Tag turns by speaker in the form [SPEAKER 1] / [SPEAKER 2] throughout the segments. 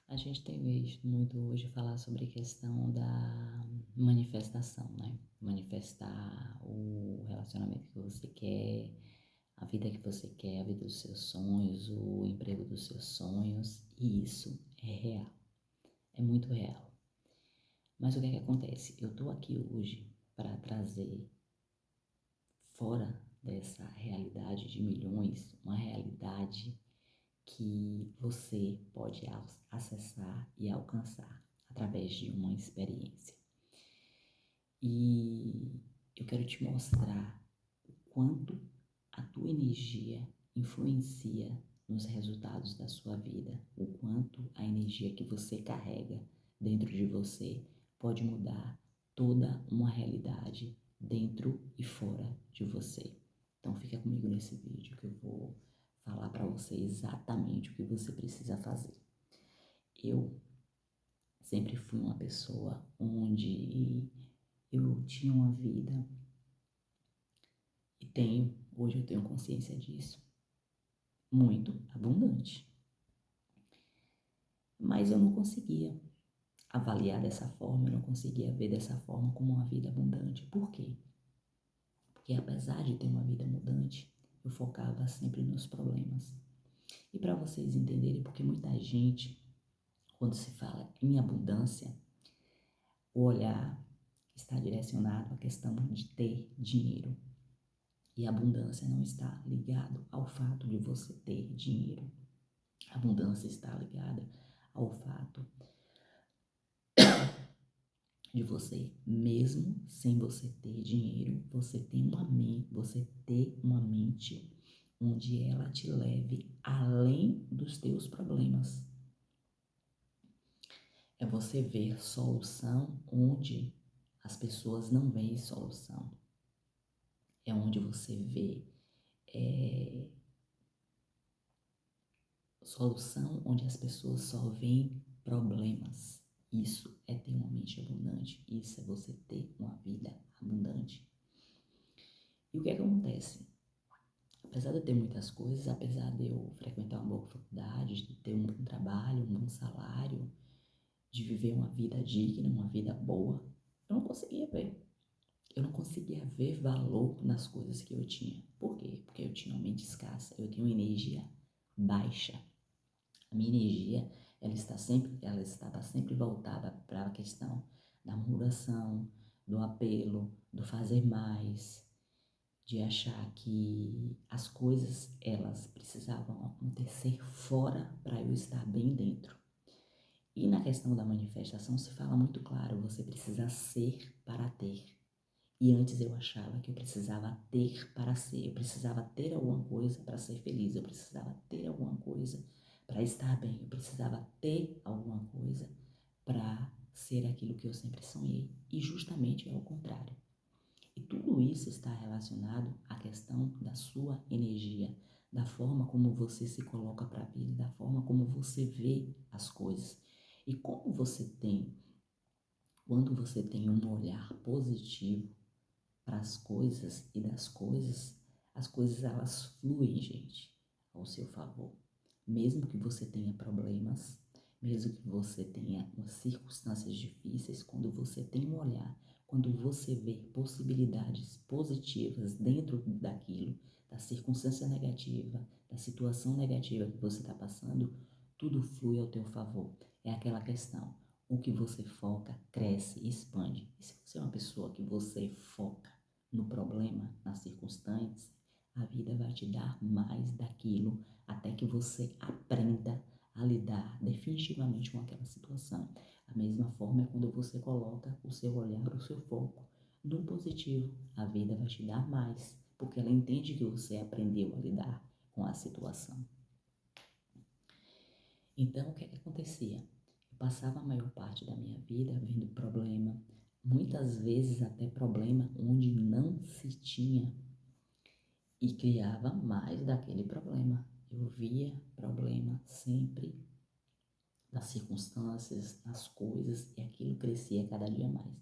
[SPEAKER 1] A gente tem visto muito hoje falar sobre a questão da manifestação, né? Manifestar o relacionamento que você quer, a vida que você quer, a vida dos seus sonhos, o emprego dos seus sonhos. E isso é real, é muito real. Mas o que é que acontece? Eu tô aqui hoje para trazer fora dessa realidade de milhões, uma realidade que você pode acessar e alcançar através de uma experiência. E eu quero te mostrar o quanto a tua energia influencia nos resultados da sua vida, o quanto a energia que você carrega dentro de você pode mudar toda uma realidade dentro e fora de você. Então fica comigo nesse vídeo que eu vou falar para você exatamente o que você precisa fazer. Eu sempre fui uma pessoa onde eu tinha uma vida e hoje eu tenho consciência disso, muito abundante. Mas eu não conseguia avaliar dessa forma, eu não conseguia ver dessa forma como uma vida abundante. Por quê? Porque apesar de ter uma vida abundante, eu focava sempre nos problemas. E para vocês entenderem, porque muita gente, quando se fala em abundância, o olhar está direcionado à questão de ter dinheiro. E a abundância não está ligado ao fato de você ter dinheiro. A abundância está ligada ao fato de você, mesmo sem você ter dinheiro, você ter uma mente onde ela te leve além dos teus problemas. É você ver solução onde as pessoas não veem solução. É onde você vê solução onde as pessoas só veem problemas. Isso é ter uma mente abundante. Isso é você ter uma vida abundante. E o que é que acontece? Apesar de eu ter muitas coisas, apesar de eu frequentar uma boa faculdade, de ter um bom trabalho, um bom salário, de viver uma vida digna, uma vida boa, eu não conseguia ver. Eu não conseguia ver valor nas coisas que eu tinha. Por quê? Porque eu tinha uma mente escassa, eu tinha uma energia baixa. A minha energia, ela estava sempre voltada para a questão da murmuração, do apelo, do fazer mais, de achar que as coisas, elas precisavam acontecer fora para eu estar bem dentro. E na questão da manifestação se fala muito claro, você precisa ser para ter. E antes eu achava que eu precisava ter para ser, eu precisava ter alguma coisa para ser feliz, eu precisava ter alguma coisa para estar bem, eu precisava ter alguma coisa para ser aquilo que eu sempre sonhei. E justamente é o contrário. E tudo isso está relacionado à questão da sua energia, da forma como você se coloca para a vida, da forma como você vê as coisas. E quando você tem um olhar positivo para as coisas e das coisas, as coisas elas fluem, gente, ao seu favor. Mesmo que você tenha problemas, mesmo que você tenha umas circunstâncias difíceis, quando você tem um olhar, quando você vê possibilidades positivas dentro daquilo, da circunstância negativa, da situação negativa que você está passando, tudo flui ao teu favor. É aquela questão. O que você foca, cresce e expande. E se você é uma pessoa que você foca no problema, nas circunstâncias, a vida vai te dar mais daquilo até que você aprenda a lidar definitivamente com aquela situação. A mesma forma é quando você coloca o seu olhar, o seu foco no positivo. A vida vai te dar mais, porque ela entende que você aprendeu a lidar com a situação. Então, o que é que acontecia? Eu passava a maior parte da minha vida vendo problema, muitas vezes até problema onde não se tinha, e criava mais daquele problema. Eu via problema sempre nas circunstâncias, nas coisas, e aquilo crescia cada dia mais.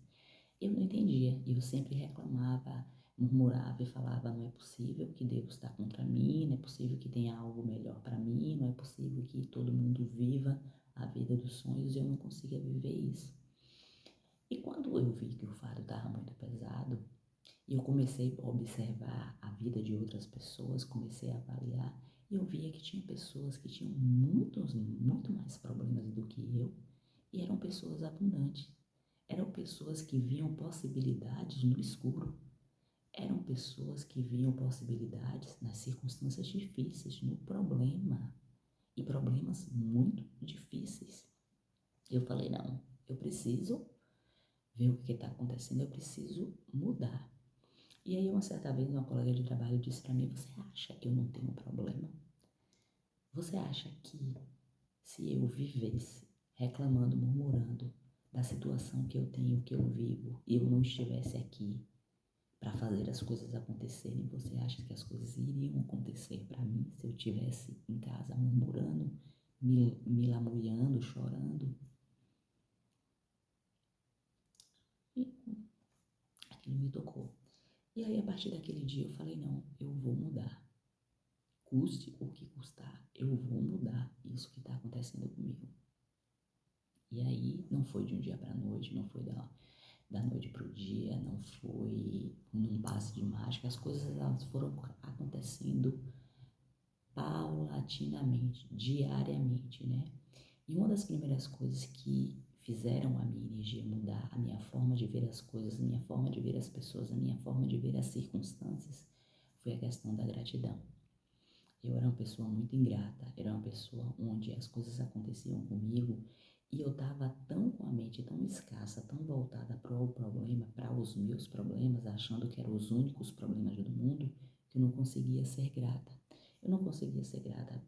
[SPEAKER 1] Eu não entendia, eu sempre reclamava, murmurava e falava: não é possível que Deus está contra mim, não é possível que tenha algo melhor para mim, não é possível que todo mundo viva a vida dos sonhos e eu não conseguia viver isso. E quando eu vi que o fardo estava muito pesado, e eu comecei a observar a vida de outras pessoas, comecei a avaliar, e eu via que tinha pessoas que tinham muito mais problemas do que eu, e eram pessoas abundantes. Eram pessoas que viam possibilidades no escuro. Eram pessoas que viam possibilidades nas circunstâncias difíceis, no problema. E problemas muito difíceis. Eu falei, não, eu preciso ver o que está acontecendo, eu preciso mudar. E aí, uma certa vez, uma colega de trabalho disse para mim, você acha que eu não tenho problema? Você acha que se eu vivesse reclamando, murmurando da situação que eu tenho, que eu vivo, e eu não estivesse aqui para fazer as coisas acontecerem, você acha que as coisas iriam acontecer para mim se eu estivesse em casa murmurando, me lamuriando, chorando? E aquilo me tocou. E aí, a partir daquele dia, eu falei, não, eu vou mudar. Custe o que custar, eu vou mudar isso que está acontecendo comigo. E aí, não foi de um dia para a noite, não foi da noite para o dia, não foi num passe de mágica, as coisas elas foram acontecendo paulatinamente, diariamente, né? E uma das primeiras coisas que fizeram a minha energia mudar, a minha forma de ver as coisas, a minha forma de ver as pessoas, a minha forma de ver as circunstâncias, foi a questão da gratidão. Eu era uma pessoa muito ingrata, era uma pessoa onde as coisas aconteciam comigo e eu estava tão com a mente tão escassa, tão voltada para o problema, para os meus problemas, achando que eram os únicos problemas do mundo, que eu não conseguia ser grata. Eu não conseguia ser grata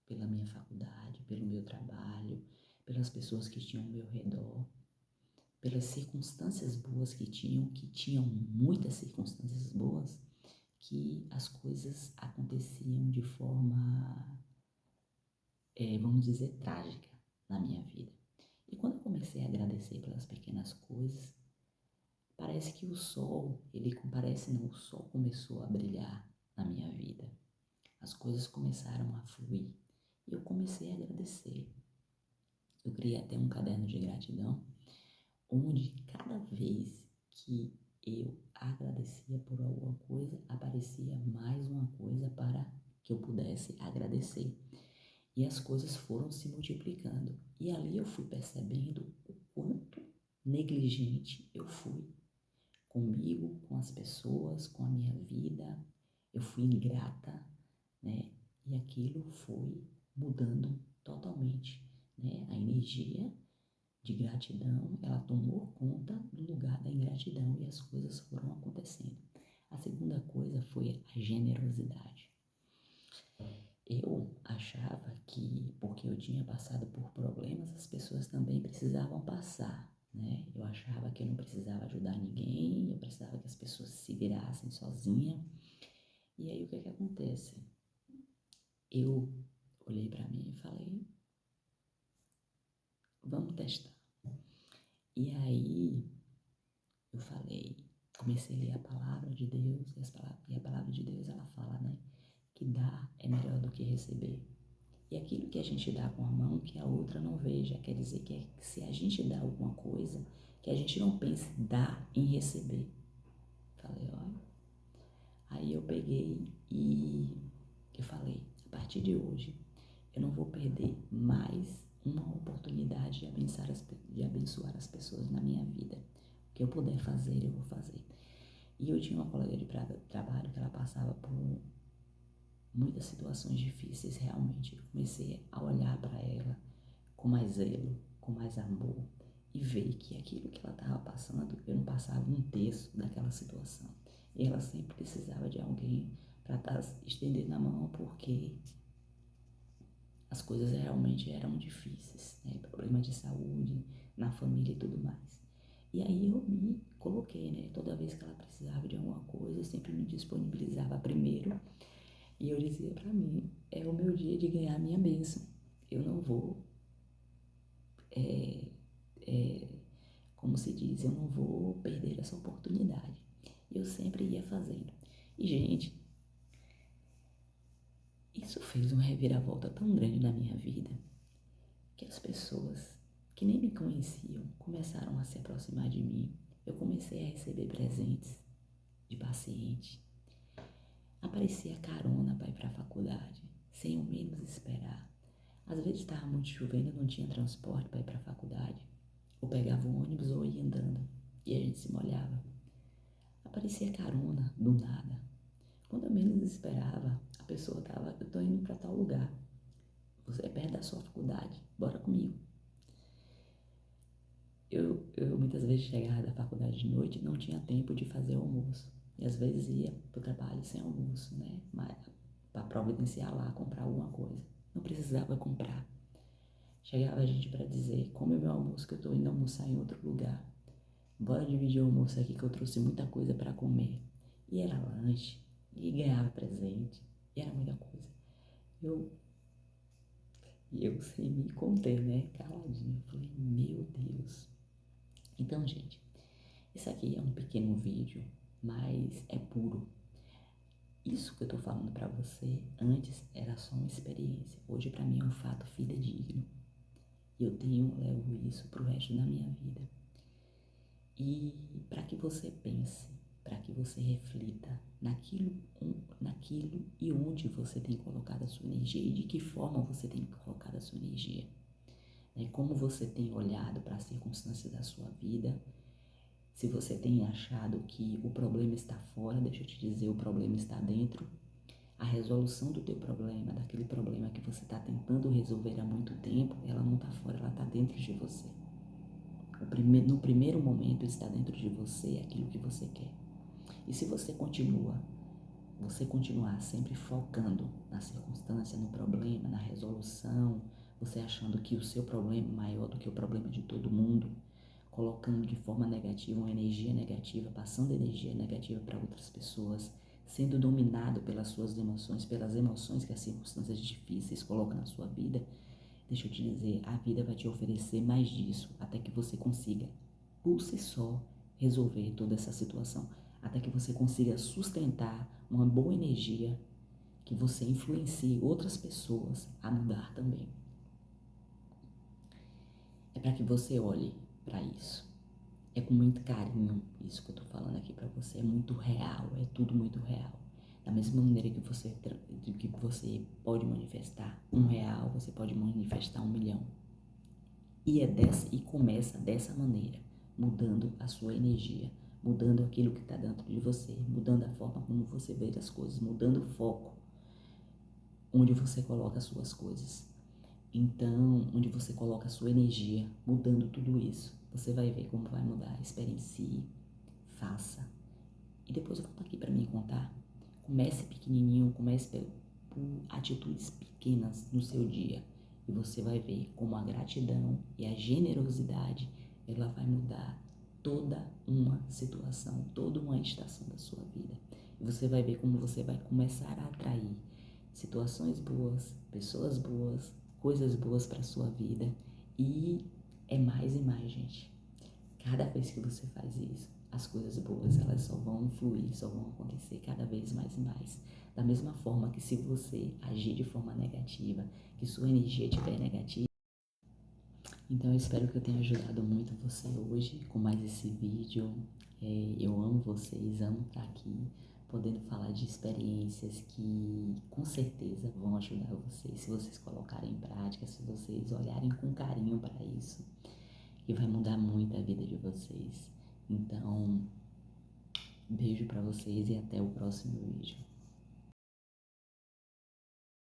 [SPEAKER 1] pela minha faculdade, pelo meu trabalho, pelas pessoas que tinham ao meu redor, pelas circunstâncias boas que tinham muitas circunstâncias boas, que as coisas aconteciam de forma, vamos dizer, trágica na minha vida. E quando eu comecei a agradecer pelas pequenas coisas, parece que o sol, o sol começou a brilhar na minha vida. As coisas começaram a fluir e eu comecei a agradecer. Eu criei até um caderno de gratidão, onde cada vez que eu agradecia por alguma coisa, aparecia mais uma coisa para que eu pudesse agradecer. E as coisas foram se multiplicando. E ali eu fui percebendo o quanto negligente eu fui comigo, com as pessoas, com a minha vida. Eu fui ingrata, né? E aquilo foi mudando totalmente, né? A energia de gratidão, ela tomou conta do lugar da ingratidão e as coisas foram acontecendo. A segunda coisa foi a generosidade. Eu achava que, porque eu tinha passado por problemas, as pessoas também precisavam passar, né? Eu achava que eu não precisava ajudar ninguém, eu precisava que as pessoas se virassem sozinhas. E aí, o que acontece? Eu olhei para mim e falei, vamos testar. E aí, eu falei, comecei a ler a palavra de Deus, e a palavra de Deus, ela fala, né? Que dar é melhor do que receber. E aquilo que a gente dá com a mão, que a outra não veja. Quer dizer que se a gente dá alguma coisa, que a gente não pense dar em receber. Falei, olha. Aí eu peguei e eu falei, a partir de hoje, eu não vou perder mais uma oportunidade de abençoar as pessoas na minha vida. O que eu puder fazer, eu vou fazer. E eu tinha uma colega de trabalho que ela passava por muitas situações difíceis, realmente. Eu comecei a olhar para ela com mais zelo, com mais amor e ver que aquilo que ela estava passando, eu não passava um terço daquela situação. E ela sempre precisava de alguém para estar estendendo a mão, porque as coisas realmente eram difíceis, né? Problema de saúde, na família e tudo mais. E aí eu me coloquei, né? Toda vez que ela precisava de alguma coisa, eu sempre me disponibilizava primeiro. E eu dizia para mim, é o meu dia de ganhar a minha bênção. Eu não vou, é, é, como se diz, eu não vou perder essa oportunidade. Eu sempre ia fazendo. E, gente, isso fez uma reviravolta tão grande na minha vida que as pessoas que nem me conheciam começaram a se aproximar de mim. Eu comecei a receber presentes de paciente. Aparecia carona para ir para a faculdade, sem eu menos esperar. Às vezes estava muito chovendo e não tinha transporte para ir para a faculdade. Ou pegava o ônibus ou ia andando e a gente se molhava. Aparecia carona do nada. Quando eu menos esperava, a pessoa estava, eu tô indo para tal lugar. Você é perto da sua faculdade, bora comigo. Eu muitas vezes chegava da faculdade de noite e não tinha tempo de fazer o almoço. E às vezes ia pro trabalho sem almoço, né? Para providenciar lá, comprar alguma coisa. Não precisava comprar. Chegava a gente para dizer, come meu almoço que eu tô indo almoçar em outro lugar. Bora dividir o almoço aqui que eu trouxe muita coisa para comer. E era lanche, e ganhava presente, e era muita coisa. Eu, eu sem me conter, né? Caladinho. Eu falei, meu Deus. Então, gente, isso aqui é um pequeno vídeo, mas é puro. Isso que eu tô falando para você antes era só uma experiência. Hoje para mim é um fato fidedigno. E eu levo isso pro resto da minha vida. E para que você pense, para que você reflita naquilo e onde você tem colocado a sua energia e de que forma você tem colocado a sua energia. Né? Como você tem olhado para as circunstâncias da sua vida. Se você tem achado que o problema está fora, deixa eu te dizer, o problema está dentro. A resolução do teu problema, daquele problema que você está tentando resolver há muito tempo, ela não está fora, ela está dentro de você. No primeiro momento está dentro de você aquilo que você quer. E se você continuar sempre focando na circunstância, no problema, na resolução, você achando que o seu problema é maior do que o problema de todo mundo, colocando de forma negativa uma energia negativa, passando energia negativa para outras pessoas, sendo dominado pelas suas emoções, pelas emoções que as circunstâncias difíceis colocam na sua vida, deixa eu te dizer, a vida vai te oferecer mais disso até que você consiga, por si só, resolver toda essa situação, até que você consiga sustentar uma boa energia que você influencie outras pessoas a mudar também. É para que você olhe para isso. É com muito carinho isso que eu tô falando aqui pra você. É muito real, é tudo muito real. Da mesma maneira que você pode manifestar R$ 1, você pode manifestar 1 milhão. E começa dessa maneira, mudando a sua energia, mudando aquilo que está dentro de você, mudando a forma como você vê as coisas, mudando o foco, onde você coloca as suas coisas. Então, onde você coloca a sua energia, mudando tudo isso, você vai ver como vai mudar. Experiencie, faça. E depois volta aqui para mim contar. Comece pequenininho, comece por atitudes pequenas no seu dia. E você vai ver como a gratidão e a generosidade, ela vai mudar toda uma situação, toda uma estação da sua vida. E você vai ver como você vai começar a atrair situações boas, pessoas boas, coisas boas para sua vida. E é mais e mais, gente. Cada vez que você faz isso, as coisas boas, elas só vão fluir, só vão acontecer cada vez mais e mais. Da mesma forma que se você agir de forma negativa, que sua energia estiver negativa. Então eu espero que eu tenha ajudado muito você hoje com mais esse vídeo. Eu amo vocês, amo estar aqui, podendo falar de experiências que com certeza vão ajudar vocês, se vocês colocarem em prática, se vocês olharem com carinho para isso, e vai mudar muito a vida de vocês. Então, beijo pra vocês e até o próximo vídeo.